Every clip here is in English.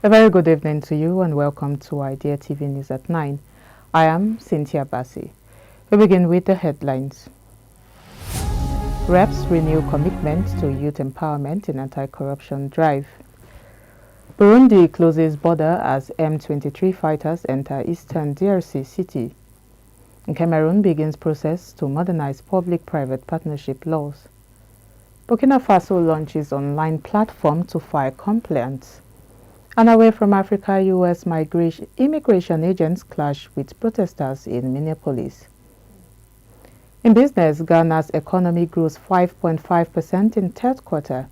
A very good evening to you and welcome to Idea TV News at 9. I am Cynthia Bassi. We begin with the headlines. Reps renew commitment to youth empowerment in anti-corruption drive. Burundi closes border as M23 fighters enter eastern DRC city. Cameroon begins process to modernize public-private partnership laws. Burkina Faso launches online platform to fight complaints. And away from Africa, U.S. immigration agents clash with protesters in Minneapolis. In business, Ghana's economy grows 5.5% in third quarter,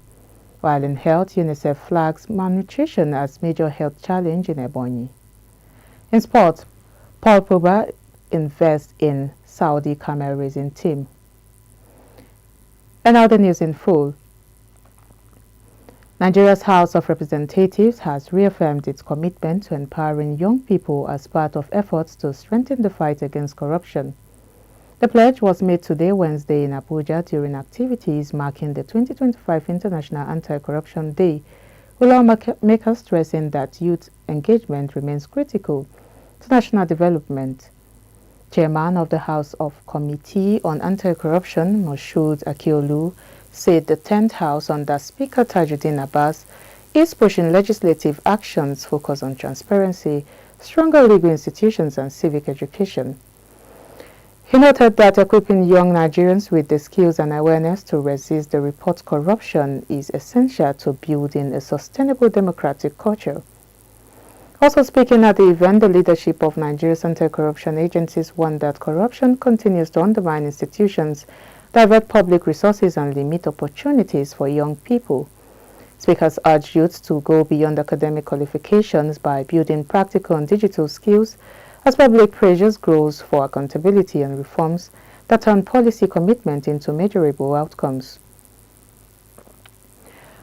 while in health, UNICEF flags malnutrition as major health challenge in EBONYI. In sport, POGBA invests in Saudi camel racing team. And now the news in full. Nigeria's House of Representatives has reaffirmed its commitment to empowering young people as part of efforts to strengthen the fight against corruption. The pledge was made today, Wednesday, in Abuja during activities marking the 2025 International Anti-Corruption Day, with lawmakers stressing that youth engagement remains critical to national development. Chairman of the House of Committee on Anti-Corruption, Moshood Akiolu, said the 10th House under Speaker Tajuddin Abbas is pushing legislative actions focused on transparency, stronger legal institutions and civic education. He noted that equipping young Nigerians with the skills and awareness to resist the report corruption is essential to building a sustainable democratic culture. Also speaking at the event, the leadership of Nigeria's anti-corruption agencies warned that corruption continues to undermine institutions, divert public resources and limit opportunities for young people. Speakers urged youth to go beyond academic qualifications by building practical and digital skills as public pressures grows for accountability and reforms that turn policy commitment into measurable outcomes.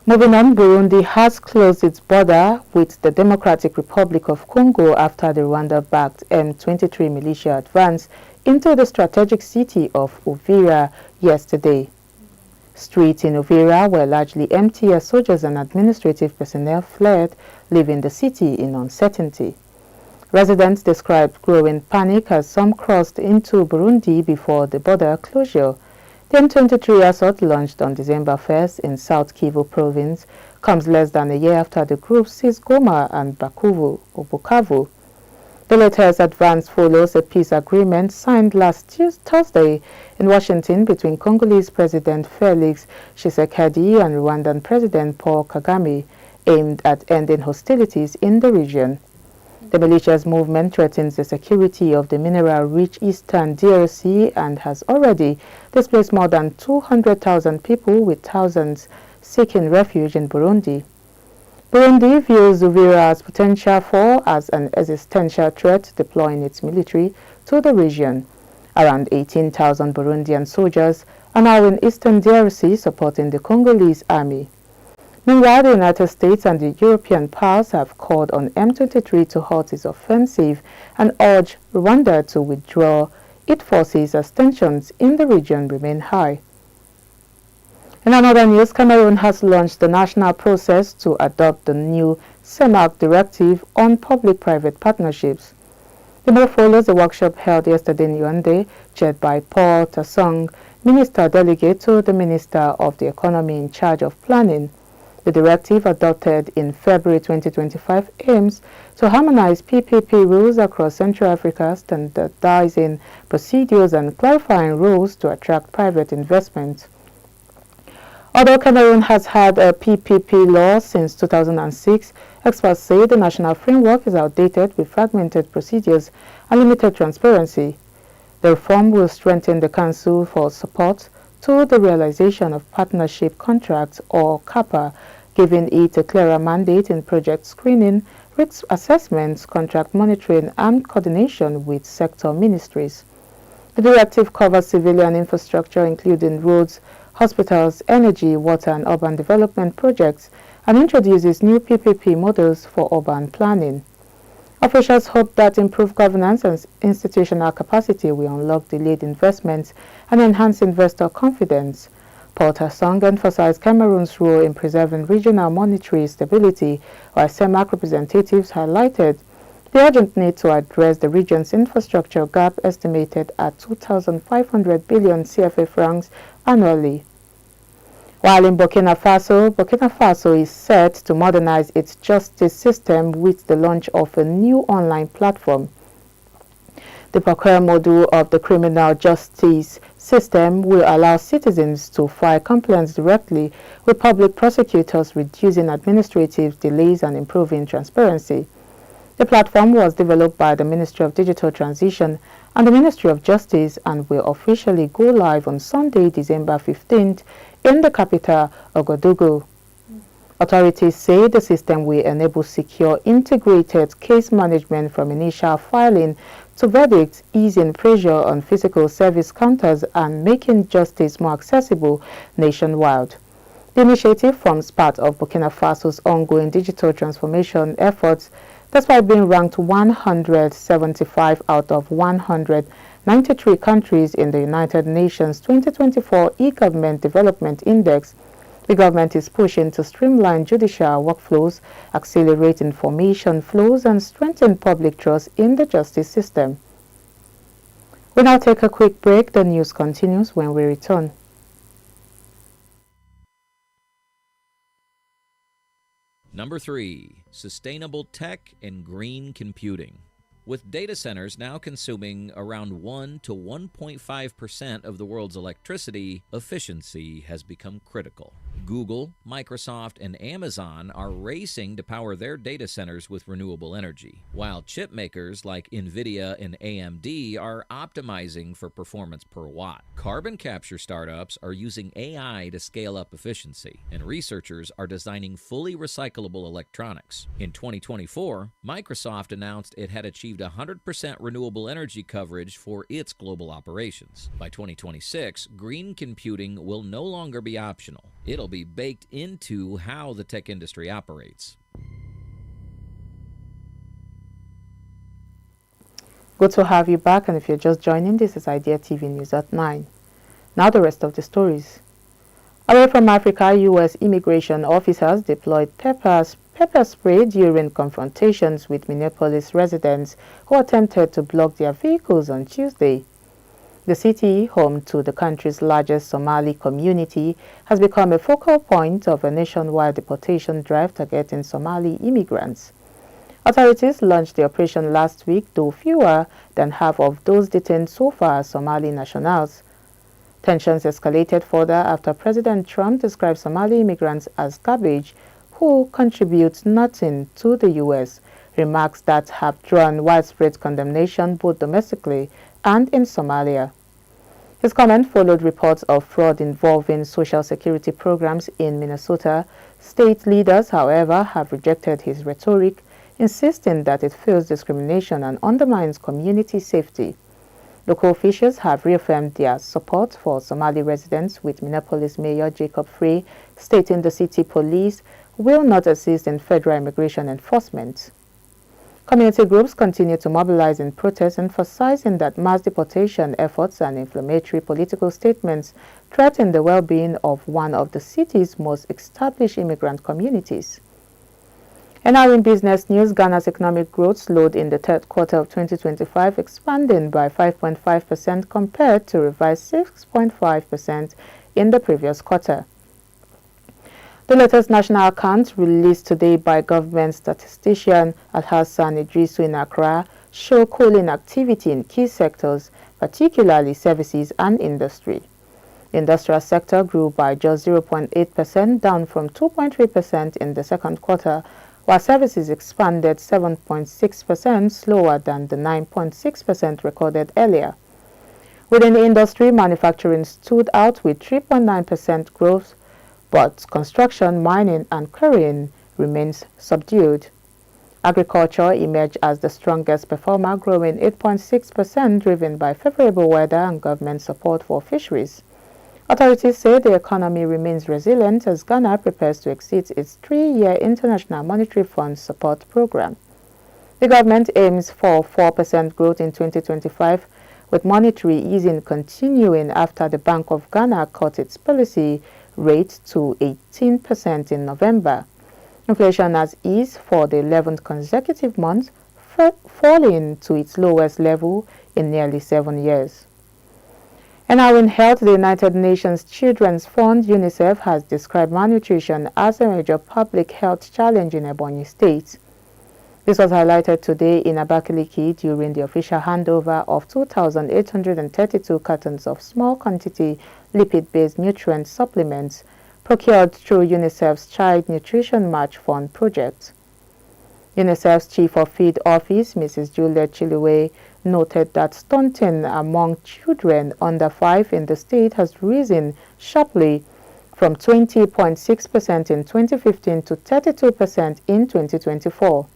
Moving on, Burundi has closed its border with the Democratic Republic of Congo after the Rwanda-backed M23 militia advance into the strategic city of Uvira yesterday. Streets in Uvira were largely empty as soldiers and administrative personnel fled, leaving the city in uncertainty. Residents described growing panic as some crossed into Burundi before the border closure. The M23 assault launched on December 1st in South Kivu province comes less than a year after the group seized Goma and Bukavu. The latest advance follows a peace agreement signed last Thursday in Washington between Congolese President Felix Tshisekedi and Rwandan President Paul Kagame, aimed at ending hostilities in the region. The militia's movement threatens the security of the mineral-rich eastern DRC and has already displaced more than 200,000 people, with thousands seeking refuge in Burundi. Burundi views Uvira's potential as an existential threat, deploying its military to the region. Around 18,000 Burundian soldiers are now in eastern DRC supporting the Congolese army. Meanwhile, the United States and the European powers have called on M23 to halt its offensive and urge Rwanda to withdraw its forces as tensions in the region remain high. In another news, Cameroon has launched the national process to adopt the new CEMAC directive on public-private partnerships. The move follows the workshop held yesterday in Yaoundé, chaired by Paul Tassong, Minister Delegate to the Minister of the Economy in charge of planning. The directive, adopted in February 2025, aims to harmonize PPP rules across Central Africa, standardizing procedures and clarifying rules to attract private investment. Although Cameroon has had a PPP law since 2006, experts say the national framework is outdated with fragmented procedures and limited transparency. The reform will strengthen the Council for support to the realization of partnership contracts, or CAPA, giving it a clearer mandate in project screening, risk assessments, contract monitoring, and coordination with sector ministries. The directive covers civilian infrastructure, including roads, hospitals, energy, water, and urban development projects, and introduces new PPP models for urban planning. Officials hope that improved governance and institutional capacity will unlock delayed investments and enhance investor confidence. Porter Song emphasized Cameroon's role in preserving regional monetary stability, while CEMAC representatives highlighted the urgent need to address the region's infrastructure gap estimated at 2,500 billion CFA francs annually. While in Burkina Faso is set to modernize its justice system with the launch of a new online platform. The Procure module of the criminal justice system will allow citizens to file complaints directly with public prosecutors, reducing administrative delays and improving transparency. The platform was developed by the Ministry of Digital Transition and the Ministry of Justice and will officially go live on Sunday, December 15th in the capital, Ouagadougou. Authorities say the system will enable secure, integrated case management from initial filing to verdicts, easing pressure on physical service counters and making justice more accessible nationwide. The initiative forms part of Burkina Faso's ongoing digital transformation efforts, despite being ranked 175 out of 193 countries in the United Nations 2024 E-Government Development Index. The government is pushing to streamline judicial workflows, accelerate information flows, and strengthen public trust in the justice system. We now take a quick break. The news continues when we return. Number 3, sustainable tech and green computing. With data centers now consuming around 1 to 1.5% of the world's electricity, efficiency has become critical. Google, Microsoft, and Amazon are racing to power their data centers with renewable energy, while chip makers like NVIDIA and AMD are optimizing for performance per watt. Carbon capture startups are using AI to scale up efficiency, and researchers are designing fully recyclable electronics. In 2024, Microsoft announced it had achieved 100% renewable energy coverage for its global operations. By 2026, green computing will no longer be optional. It'll be baked into how the tech industry operates. Good to have you back, and if you're just joining, this is Idea TV News at 9. Now the rest of the stories. Away from Africa, U.S. immigration officers deployed pepper spray during confrontations with Minneapolis residents who attempted to block their vehicles on Tuesday. The city, home to the country's largest Somali community, has become a focal point of a nationwide deportation drive targeting Somali immigrants. Authorities launched the operation last week, though fewer than half of those detained so far are Somali nationals. Tensions escalated further after President Trump described Somali immigrants as garbage who contribute nothing to the U.S., remarks that have drawn widespread condemnation both domestically and in Somalia. His comment followed reports of fraud involving Social Security programs in Minnesota. State leaders, however, have rejected his rhetoric, insisting that it fuels discrimination and undermines community safety. Local officials have reaffirmed their support for Somali residents, with Minneapolis Mayor Jacob Frey stating the city police will not assist in federal immigration enforcement. Community groups continue to mobilize in protest, emphasizing that mass deportation efforts and inflammatory political statements threaten the well-being of one of the city's most established immigrant communities. And now in business news, Ghana's economic growth slowed in the third quarter of 2025, expanding by 5.5% compared to revised 6.5% in the previous quarter. The latest national accounts released today by government statistician Alhassan Idrisu in Accra show cooling activity in key sectors, particularly services and industry. The industrial sector grew by just 0.8%, down from 2.3% in the second quarter, while services expanded 7.6%, slower than the 9.6% recorded earlier. Within the industry, manufacturing stood out with 3.9% growth, but construction, mining, and quarrying remains subdued. Agriculture emerged as the strongest performer, growing 8.6%, driven by favorable weather and government support for fisheries. Authorities say the economy remains resilient as Ghana prepares to exceed its 3-year International Monetary Fund support program. The government aims for 4% growth in 2025, with monetary easing continuing after the Bank of Ghana cut its policy rate to 18% in November. Inflation has eased for the 11th consecutive month, falling to its lowest level in nearly 7 years. And now in health, the United Nations Children's Fund, UNICEF, has described malnutrition as a major public health challenge in Ebonyi State. This was highlighted today in Abakaliki during the official handover of 2,832 cartons of small quantity lipid-based nutrient supplements procured through UNICEF's Child Nutrition Match Fund project. UNICEF's Chief of Feed Office, Mrs. Juliet Chiliwe, noted that stunting among children under 5 in the state has risen sharply from 20.6% in 2015 to 32% in 2024.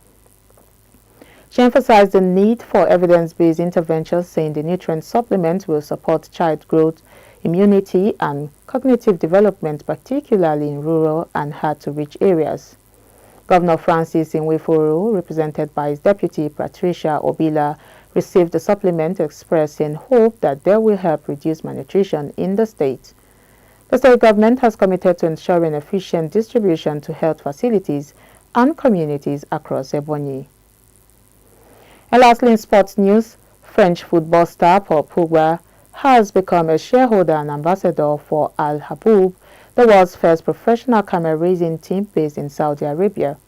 She emphasized the need for evidence-based interventions, saying the nutrient supplements will support child growth, immunity, and cognitive development, particularly in rural and hard-to-reach areas. Governor Francis Nweforo, represented by his deputy Patricia Obila, received the supplement, expressing hope that they will help reduce malnutrition in the state. The state government has committed to ensuring efficient distribution to health facilities and communities across Ebonyi. And lastly, in sports news, French football star POGBA has become a shareholder and ambassador for Al Habub, the world's first professional camel racing team based in Saudi Arabia.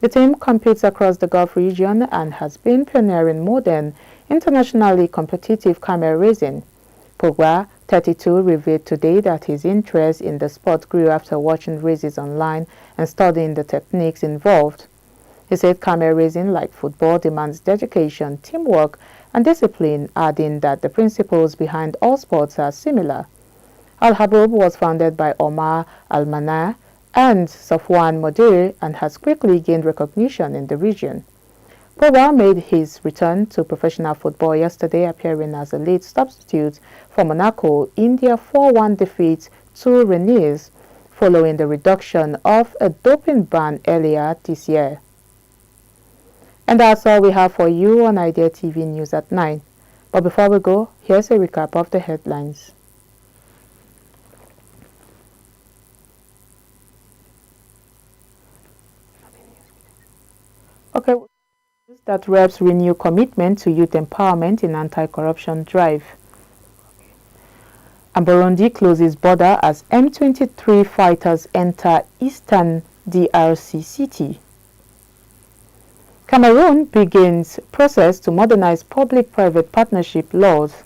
The team competes across the Gulf region and has been pioneering modern, internationally competitive camel racing. POGBA, 32, revealed today that his interest in the sport grew after watching races online and studying the techniques involved. He said camel racing, like football, demands dedication, teamwork, and discipline, adding that the principles behind all sports are similar. Al Habub was founded by Omar Al-Mana and Safwan Modir and has quickly gained recognition in the region. POGBA made his return to professional football yesterday, appearing as a late substitute for Monaco in their 4-1 defeat to Rennes, following the reduction of a doping ban earlier this year. And that's all we have for you on Idea TV News at 9. But before we go, here's a recap of the headlines. Okay, that reps renew commitment to youth empowerment in anti-corruption drive. And Burundi closes border as M23 fighters enter eastern DRC city. Cameroon begins process to modernize public-private partnership laws.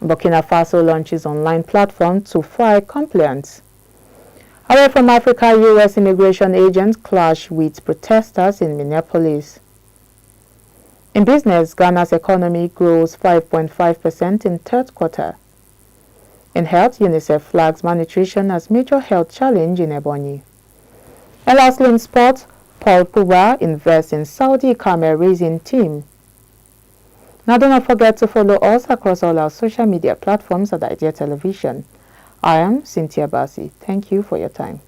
Burkina Faso launches online platform to file complaints. Away from Africa, U.S. immigration agents clash with protesters in Minneapolis. In business, Ghana's economy grows 5.5% in third quarter. In health, UNICEF flags malnutrition as major health challenge in Ebonyi. And lastly, in sports, Paul Pogba invests in Saudi camel racing team. Now do not forget to follow us across all our social media platforms at Idea Television. I am Cynthia Bassi. Thank you for your time.